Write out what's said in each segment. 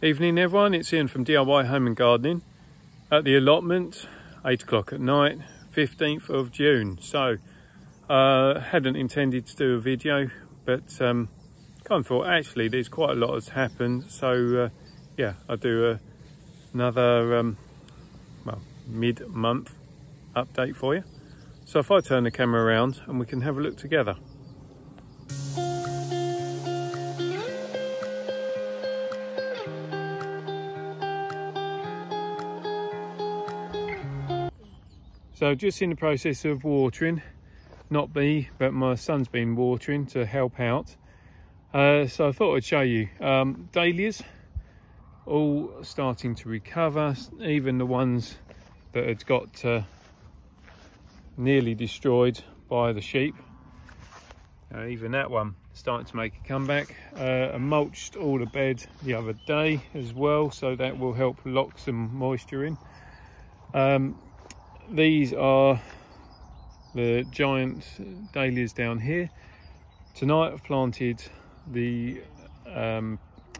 Evening everyone, it's Ian from DIY Home and Gardening at the allotment, 8 o'clock at night, 15th of June. So, hadn't intended to do a video, but kind of thought actually there's quite a lot has happened. So, yeah, I'll do another well, mid-month update for you. So if I turn the camera around and we can have a look together. So just in the process of watering, not me, but my son's been watering to help out. So I thought I'd show you dahlias, all starting to recover, even the ones that had got nearly destroyed by the sheep. Even that one starting to make a comeback. I mulched all the bed the other day as well, so that will help lock some moisture in. These are the giant dahlias down here. Tonight I've planted the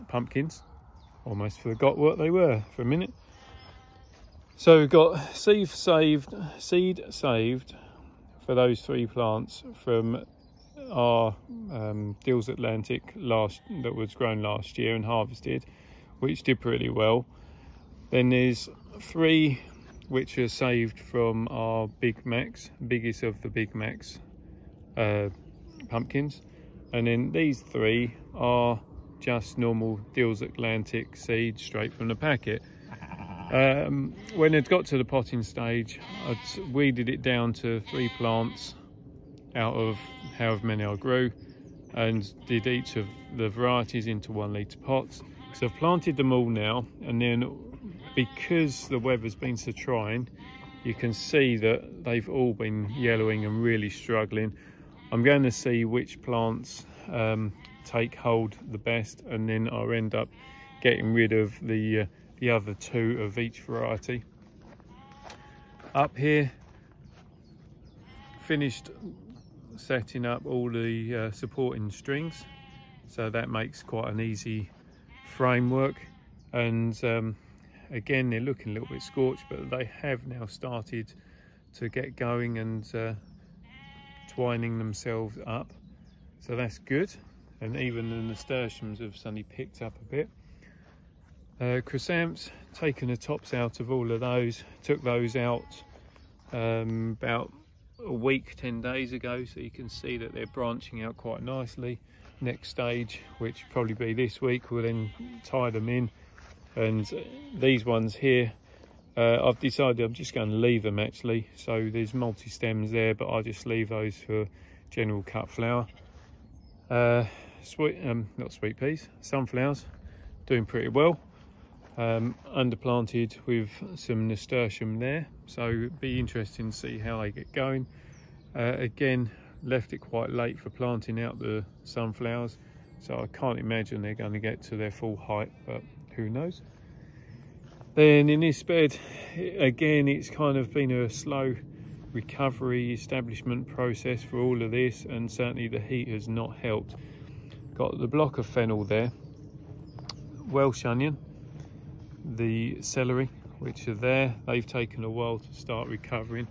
pumpkins. Almost forgot what they were for a minute. So we've got seed saved for those three plants from our Deals Atlantic that was grown last year and harvested, which did pretty well. Then there's three which are saved from our Big Macs, biggest of the Big Macs pumpkins. And then these three are just normal Deals Atlantic seeds straight from the packet. When it got to the potting stage, I'd weeded it down to 3 plants out of however many I grew, and did each of the varieties into 1 litre pots. So I've planted them all now, and then because the weather's been so trying, you can see that they've all been yellowing and really struggling. I'm going to see which plants take hold the best, and then I'll end up getting rid of the other 2 of each variety. Up here, finished setting up all the supporting strings, so that makes quite an easy framework. And again, they're looking a little bit scorched, but they have now started to get going and twining themselves up, so that's good. And even the nasturtiums have suddenly picked up a bit. Chrysanthemums, taken the tops out of all of those, took those out about a week, 10 days ago, so you can see that they're branching out quite nicely. Next stage, which will probably be this week, we'll then tie them in. And these ones here, I've decided I'm just going to leave them actually. So there's multi-stems there, but I'll just leave those for general cut flower. Not sweet peas, sunflowers, doing pretty well. Underplanted with some nasturtium there, so it'd be interesting to see how they get going. Again, left it quite late for planting out the sunflowers, so I can't imagine they're going to get to their full height, but who knows. Then in this bed, again, it's kind of been a slow recovery establishment process for all of this, and certainly the heat has not helped. Got the block of fennel there, Welsh onion, the celery, which are there. They've taken a while to start recovering,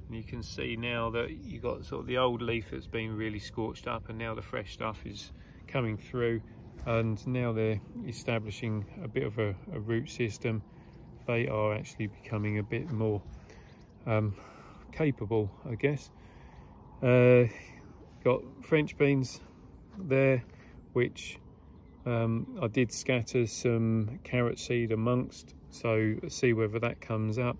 and you can see now that you got sort of the old leaf that's been really scorched up, and now the fresh stuff is coming through, and now they're establishing a bit of a root system. They are actually becoming a bit more capable, I guess. Got French beans there, which I did scatter some carrot seed amongst, so see whether that comes up.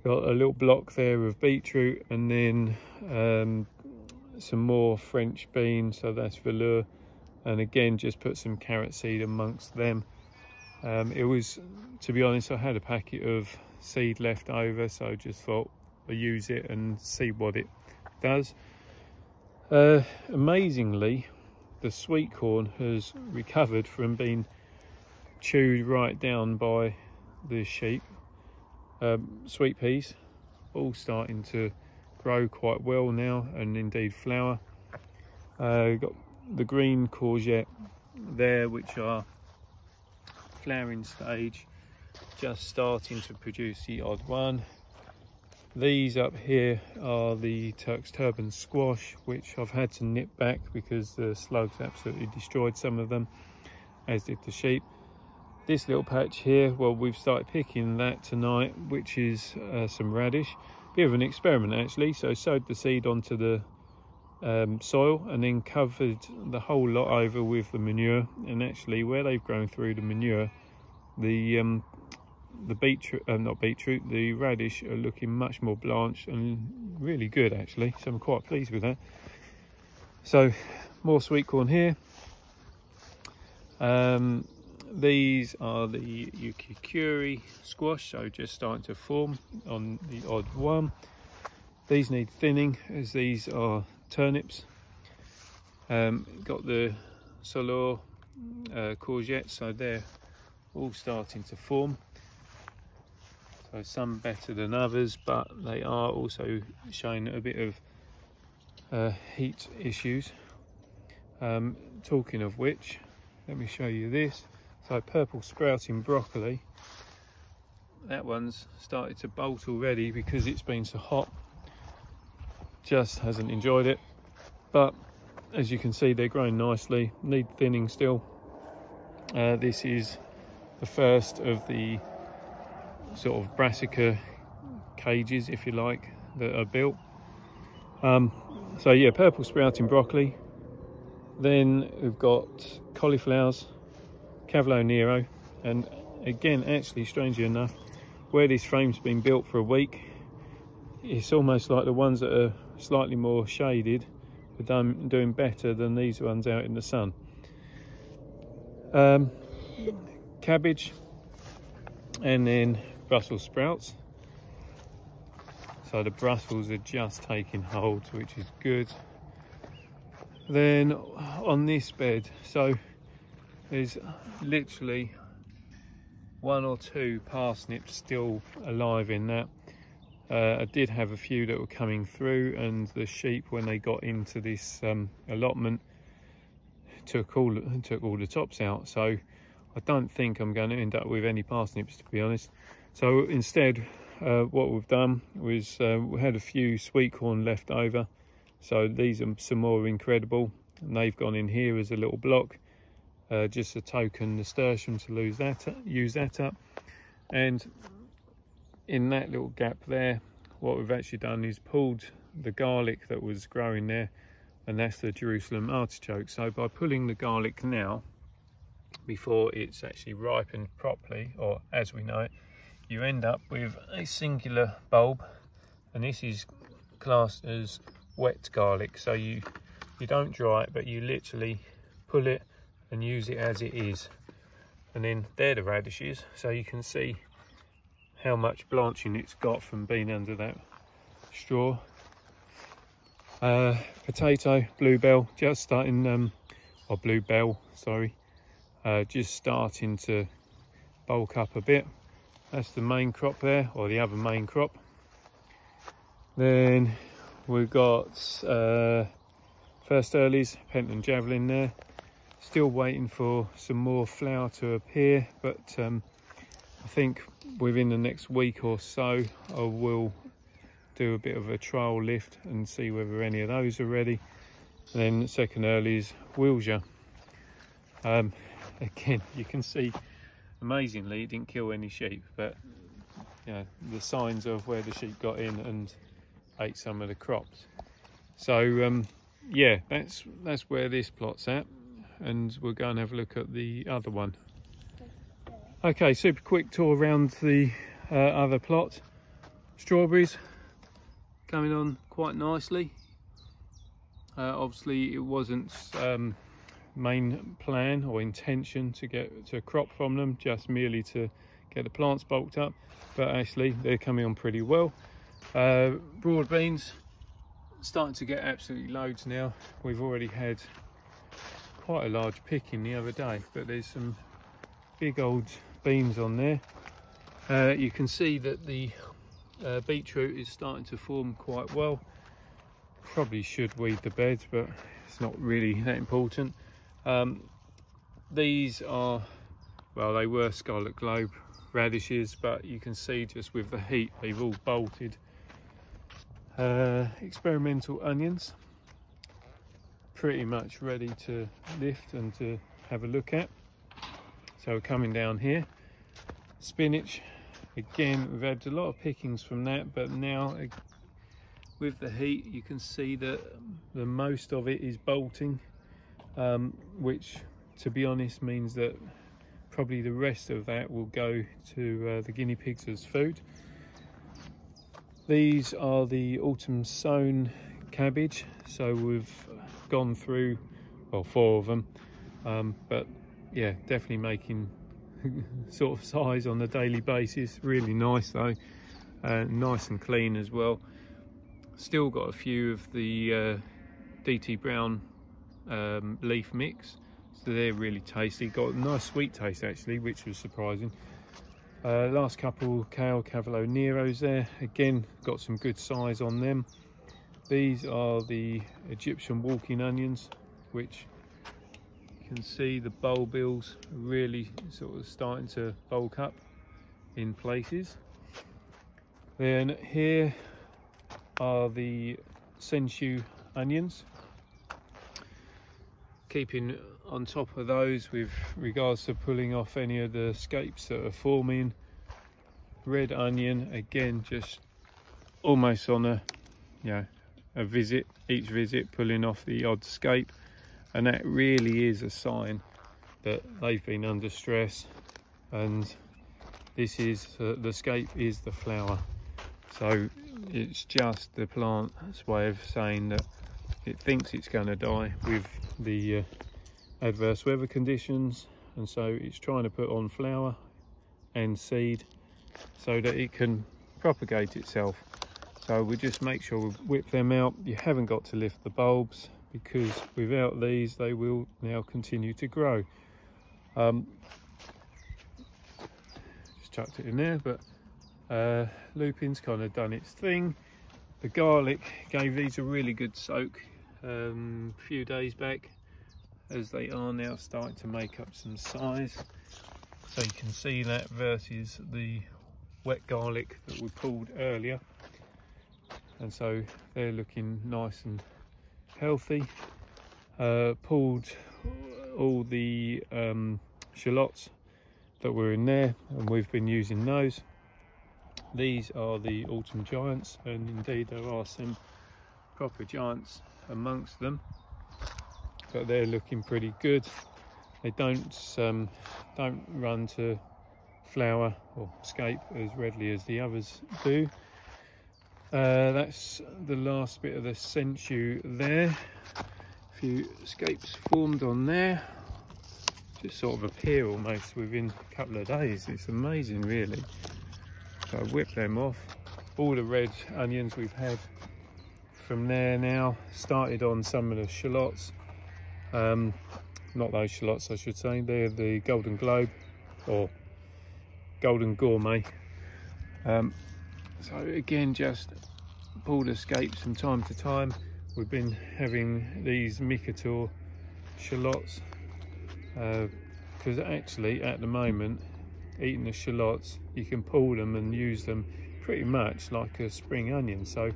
Got a little block there of beetroot, and then some more French beans, so that's velour, and again just put some carrot seed amongst them. It was, to be honest, I had a packet of seed left over, so I just thought I'll use it and see what it does. Amazingly, the sweet corn has recovered from being chewed right down by the sheep. Sweet peas all starting to grow quite well now, and indeed flower. Got the green courgette there, which are flowering stage, just starting to produce the odd one. These up here are the Turk's turban squash, which I've had to nip back because the slugs absolutely destroyed some of them, as did the sheep. This little patch here, well, we've started picking that tonight, which is some radish. Bit of an experiment actually. So sowed the seed onto the soil and then covered the whole lot over with the manure, and actually where they've grown through the manure, the the radish are looking much more blanched and really good actually, so I'm quite pleased with that. So more sweet corn here. These are the yukikuri squash, so just starting to form on the odd one. These need thinning, as these are turnips. Got the solor courgettes, so they're all starting to form. So some better than others, but they are also showing a bit of heat issues. Talking of which, let me show you this. So purple sprouting broccoli, that one's started to bolt already because it's been so hot. Just hasn't enjoyed it, but as you can see, they're growing nicely, need thinning still. This is the first of the sort of brassica cages, if you like, that are built. So yeah, purple sprouting broccoli. Then we've got cauliflowers, Cavolo Nero, and again, actually strangely enough, where this frame's been built for a week, it's almost like the ones that are slightly more shaded are doing better than these ones out in the sun. Cabbage, and then Brussels sprouts. So the Brussels are just taking hold, which is good. Then on this bed, so there's literally 1 or 2 parsnips still alive in that. I did have a few that were coming through, and the sheep, when they got into this allotment, took all the tops out. So I don't think I'm going to end up with any parsnips, to be honest. So instead, what we've done was we had a few sweet corn left over. So these are some more incredible, and they've gone in here as a little block. Just a token nasturtium to use that up. And in that little gap there, what we've actually done is pulled the garlic that was growing there, and that's the Jerusalem artichoke. So by pulling the garlic now, before it's actually ripened properly, or as we know it, you end up with a singular bulb, and this is classed as wet garlic. So you don't dry it, but you literally pull it and use it as it is. And then they're the radishes, so you can see how much blanching it's got from being under that straw. Potato, bluebell, just starting, or bluebell, sorry, just starting to bulk up a bit. That's the main crop there, or the other main crop. Then we've got first earlies, Pentland Javelin there. Still waiting for some more flower to appear, but I think within the next week or so I will do a bit of a trial lift and see whether any of those are ready. And then the second earlies, Wilshire. Again, you can see amazingly it didn't kill any sheep, but you know, the signs of where the sheep got in and ate some of the crops. So yeah, that's where this plot's at, and we'll go and have a look at the other one. Okay, super quick tour around the other plot. Strawberries coming on quite nicely. Obviously it wasn't main plan or intention to get to crop from them, just merely to get the plants bulked up, but actually they're coming on pretty well. Broad beans starting to get absolutely loads now. We've already had quite a large picking the other day, but there's some big old beans on there. You can see that the beetroot is starting to form quite well. Probably should weed the beds, but it's not really that important. These are well, they were scarlet globe radishes, but you can see just with the heat they've all bolted. Experimental onions, pretty much ready to lift and to have a look at. So coming down here, spinach, again we've had a lot of pickings from that, but now with the heat you can see that the most of it is bolting, which to be honest means that probably the rest of that will go to the guinea pigs as food. These are the autumn sown cabbage, so we've gone through, well, 4 of them, but yeah, definitely making sort of size on a daily basis. Really nice though, nice and clean as well. Still got a few of the DT brown leaf mix, so they're really tasty. Got a nice sweet taste actually, which was surprising. Last couple kale Cavolo Neros there, again got some good size on them. These are the Egyptian walking onions, which you can see the bulbils really sort of starting to bulk up in places. Then here are the sensu onions. Keeping on top of those with regards to pulling off any of the scapes that are forming. Red onion, again just almost on a, you know, a visit, each visit pulling off the odd scape, and that really is a sign that they've been under stress, and this is the scape is the flower, so it's just the plant's way of saying that it thinks it's going to die with the adverse weather conditions, and so it's trying to put on flower and seed so that it can propagate itself. So we just make sure we whip them out. You haven't got to lift the bulbs, because without these they will now continue to grow. Just chucked it in there, but lupin's kind of done its thing. The garlic gave these a really good soak a few days back, as they are now starting to make up some size. So you can see that versus the wet garlic that we pulled earlier, and so they're looking nice and healthy. Pulled all the shallots that were in there, and we've been using those. These are the autumn giants, and indeed there are some proper giants amongst them, but they're looking pretty good. They don't run to flower or scape as readily as the others do. That's the last bit of the sensu there. A few scapes formed on there, just sort of appear almost within a couple of days. It's amazing really. So I whip them off. All the red onions we've had from there now started on some of the shallots. Not those shallots I should say, they're the golden globe or golden gourmet. So again, just pull the scapes from time to time. We've been having these Micator shallots, because actually at the moment eating the shallots you can pull them and use them pretty much like a spring onion. So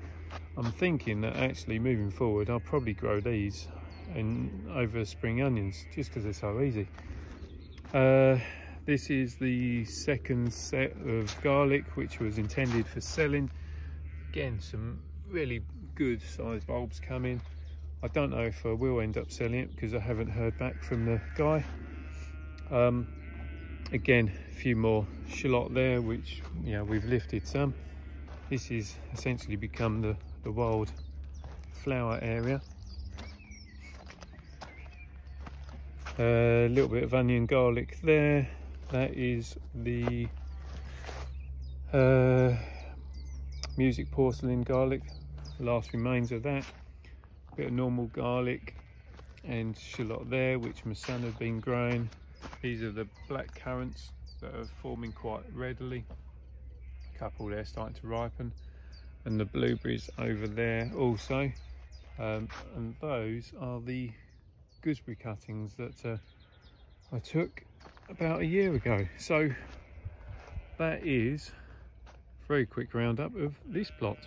I'm thinking that actually moving forward I'll probably grow these over spring onions, just because they're so easy. This is the second set of garlic, which was intended for selling. Again, some really good sized bulbs coming. I don't know if I will end up selling it because I haven't heard back from the guy. Again, a few more shallot there, which, you know, we've lifted some. This is essentially become the wild flower area. A little bit of onion garlic there. That is the music porcelain garlic, the last remains of that. Bit of normal garlic and shallot there, which my son had been growing. These are the black currants that are forming quite readily. A couple there starting to ripen, and the blueberries over there also. And those are the gooseberry cuttings that I took about a year ago. So that is a very quick roundup of this plot.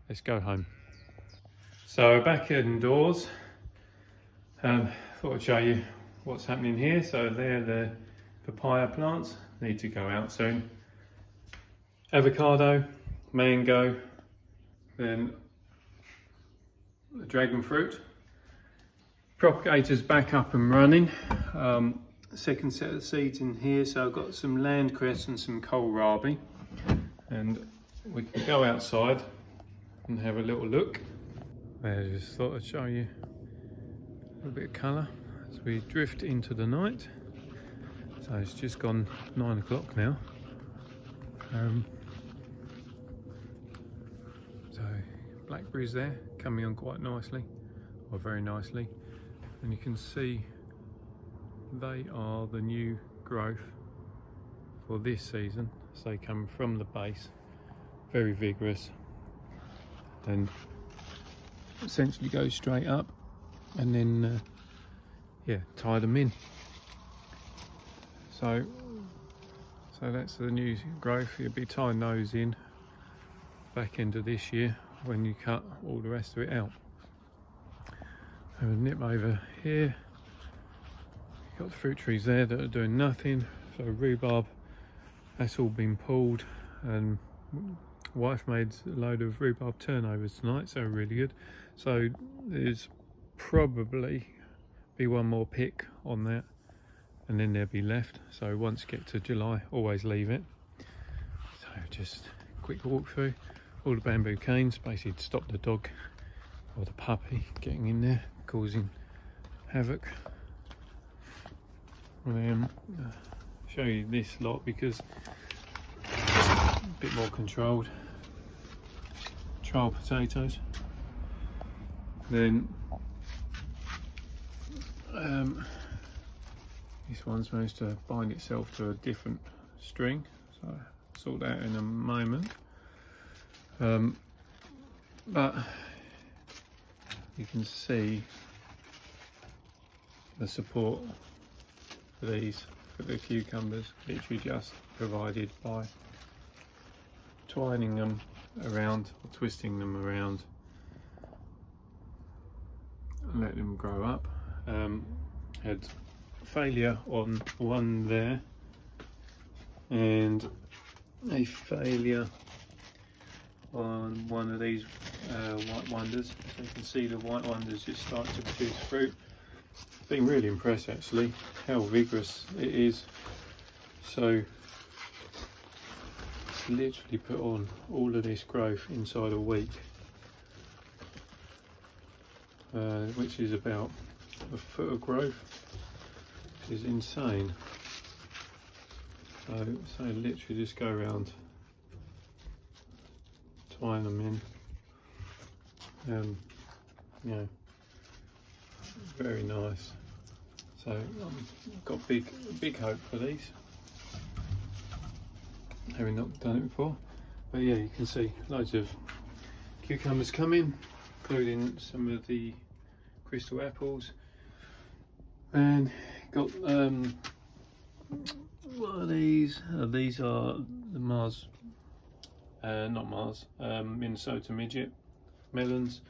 Let's go home. So back indoors, thought I'd show you what's happening here. So they're the papaya plants, need to go out soon. Avocado, mango, then the dragon fruit. Propagator's back up and running. Second set of seeds in here, so I've got some landcress and some kohlrabi, and we can go outside and have a little look. I just thought I'd show you a little bit of colour as we drift into the night. So it's just gone 9 o'clock now. So blackberries there coming on quite nicely, or very nicely, and you can see they are the new growth for this season. So they come from the base, very vigorous, and essentially go straight up, and then yeah, tie them in. So that's the new growth. You'll be tying those in back end of this year when you cut all the rest of it out. Have a nip over here. You've got the fruit trees there that are doing nothing. So rhubarb, that's all been pulled, and wife made a load of rhubarb turnovers tonight, so really good. So there's probably be one more pick on that, and then there'll be left. So once you get to July, always leave it. So just a quick walk through all the bamboo canes, basically to stop the dog or the puppy getting in there causing havoc. And then show you this lot because it's a bit more controlled. Trial potatoes. Then this one's managed to bind itself to a different string, so I'll sort that in a moment. But you can see the support for these, for the cucumbers, literally just provided by twining them around or twisting them around and let them grow up. Had failure on one there and a failure on one of these white wonders. So you can see the white wonders just start to produce fruit. Been really impressed actually how vigorous it is. So it's literally put on all of this growth inside a week, which is about a foot of growth, which is insane. So literally just go around, twine them in, you know, very nice. So I've got big hope for these, having not done it before. But yeah, you can see loads of cucumbers coming, including some of the crystal apples, and got what are these? These are the Mars, not Mars, Minnesota midget melons,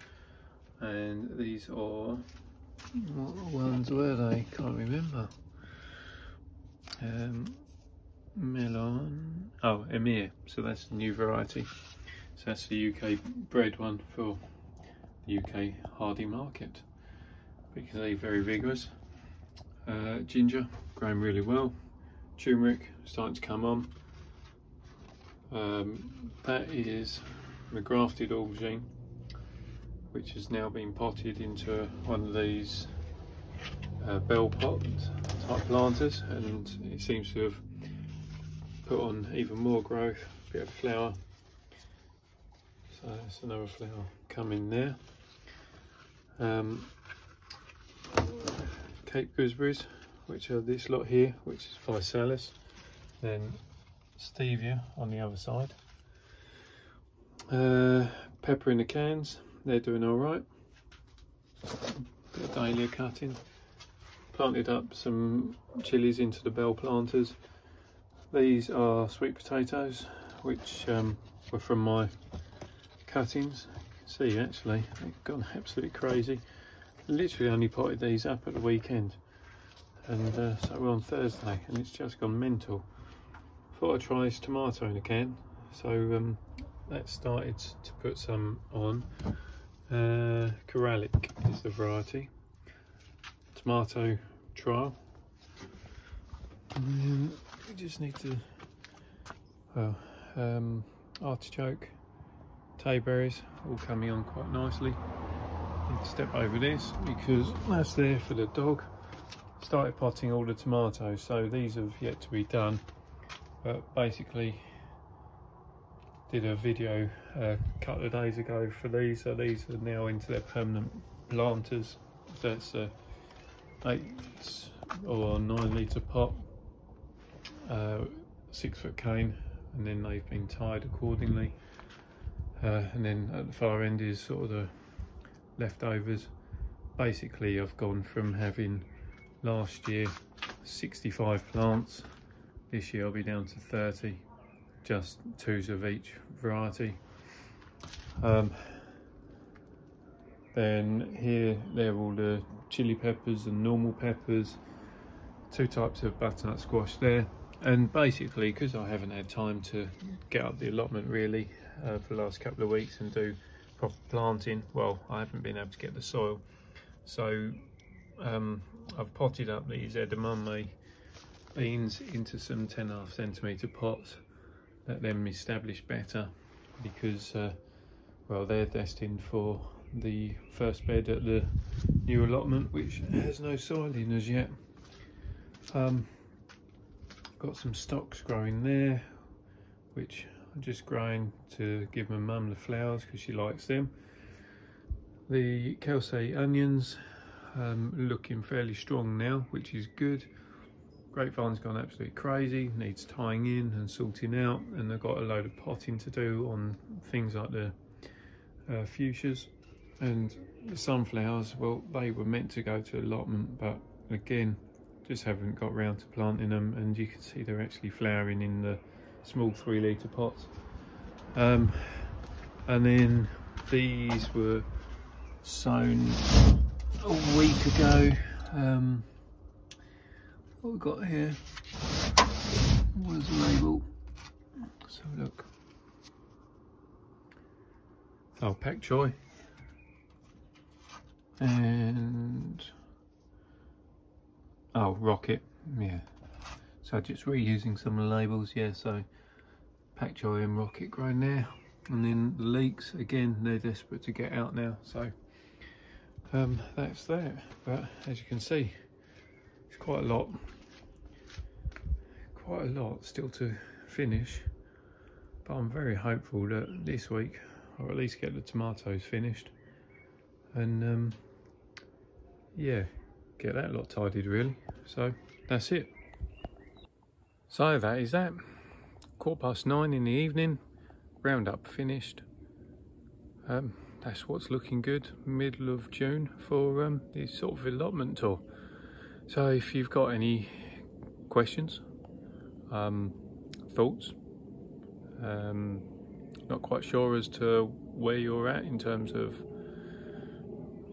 and these are, what ones were they? Can't remember. Melon, oh, Emir, so that's the new variety. So that's the UK bred one for the UK hardy market, because they're very vigorous. Ginger, growing really well. Turmeric, starting to come on. That is the grafted aubergine, which has now been potted into one of these bell pot type planters, and it seems to have put on even more growth, a bit of flower. So that's another flower coming there. Cape gooseberries, which are this lot here, which is Physalis, then stevia on the other side. Pepper in the cans, they're doing all right. Bit of dahlia cutting, planted up some chilies into the bell planters. These are sweet potatoes, which were from my cuttings. You can see actually they've gone absolutely crazy. Literally only potted these up at the weekend, and so we're on Thursday and it's just gone mental. Thought I'd try this tomato in a can, so that started to put some on. Pragmatic is the variety. Tomato trial, and then we just need to, well, artichoke, tayberries, all coming on quite nicely. Need to step over this because that's there for the dog. Started potting all the tomatoes, so these have yet to be done, but basically did a video a couple of days ago for these, so these are now into their permanent planters. That's a 8 or 9 litre pot, 6 foot cane, and then they've been tied accordingly, and then at the far end is sort of the leftovers. Basically I've gone from having last year 65 plants, this year I'll be down to 30, just 2s of each variety. Then here, they're all the chili peppers and normal peppers, 2 types of butternut squash there. And basically, because I haven't had time to get up the allotment really for the last couple of weeks and do proper planting, well, I haven't been able to get the soil, so I've potted up these edamame beans into some 10.5cm pots, let them establish better, because well, they're destined for the first bed at the new allotment, which has no soil in as yet. Got some stocks growing there, which I'm just growing to give my mum the flowers because she likes them. The Kelsey onions looking fairly strong now, which is good. Grapevine's gone absolutely crazy, needs tying in and sorting out, and I've got a load of potting to do on things like the fuchsias. And the sunflowers, well, they were meant to go to allotment, but again, just haven't got round to planting them, and you can see they're actually flowering in the small 3 litre pots. And then these were sown a week ago. What we've got here was a label. Let's have a look. Oh, pak choi. And oh, rocket, yeah. So just reusing some of the labels, yeah. So pak choi and rocket growing there, and then the leeks again. They're desperate to get out now, so that's that. But as you can see, it's quite a lot still to finish. But I'm very hopeful that this week I'll at least get the tomatoes finished, and yeah, get that lot tidied really. So that's it. So that is that. 9:15 in the evening, roundup finished. That's what's looking good, middle of June for this sort of allotment tour. So if you've got any questions, thoughts, not quite sure as to where you're at in terms of,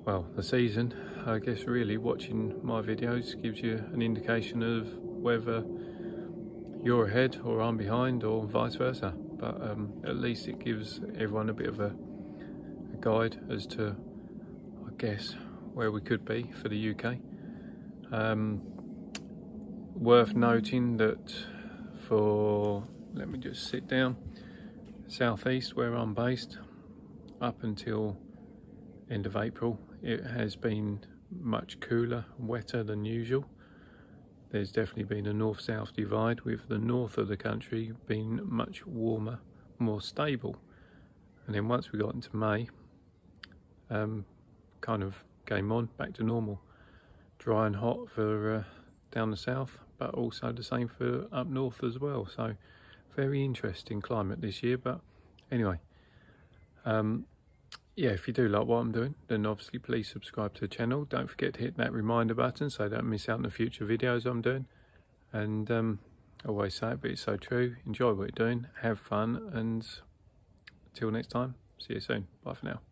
well, the season, I guess really watching my videos gives you an indication of whether you're ahead or I'm behind or vice versa. But at least it gives everyone a bit of a guide as to, I guess, where we could be for the UK. Worth noting that for, let me just sit down, southeast where I'm based, up until end of April, it has been much cooler and wetter than usual. There's definitely been a north-south divide, with the north of the country being much warmer, more stable. And then once we got into May, kind of game on, back to normal. Dry and hot for down the south, but also the same for up north as well. So very interesting climate this year. But anyway, yeah, if you do like what I'm doing, then obviously please subscribe to the channel. Don't forget to hit that reminder button so don't miss out on the future videos I'm doing. And I always say it, but it's so true. Enjoy what you're doing, have fun, and until next time, see you soon. Bye for now.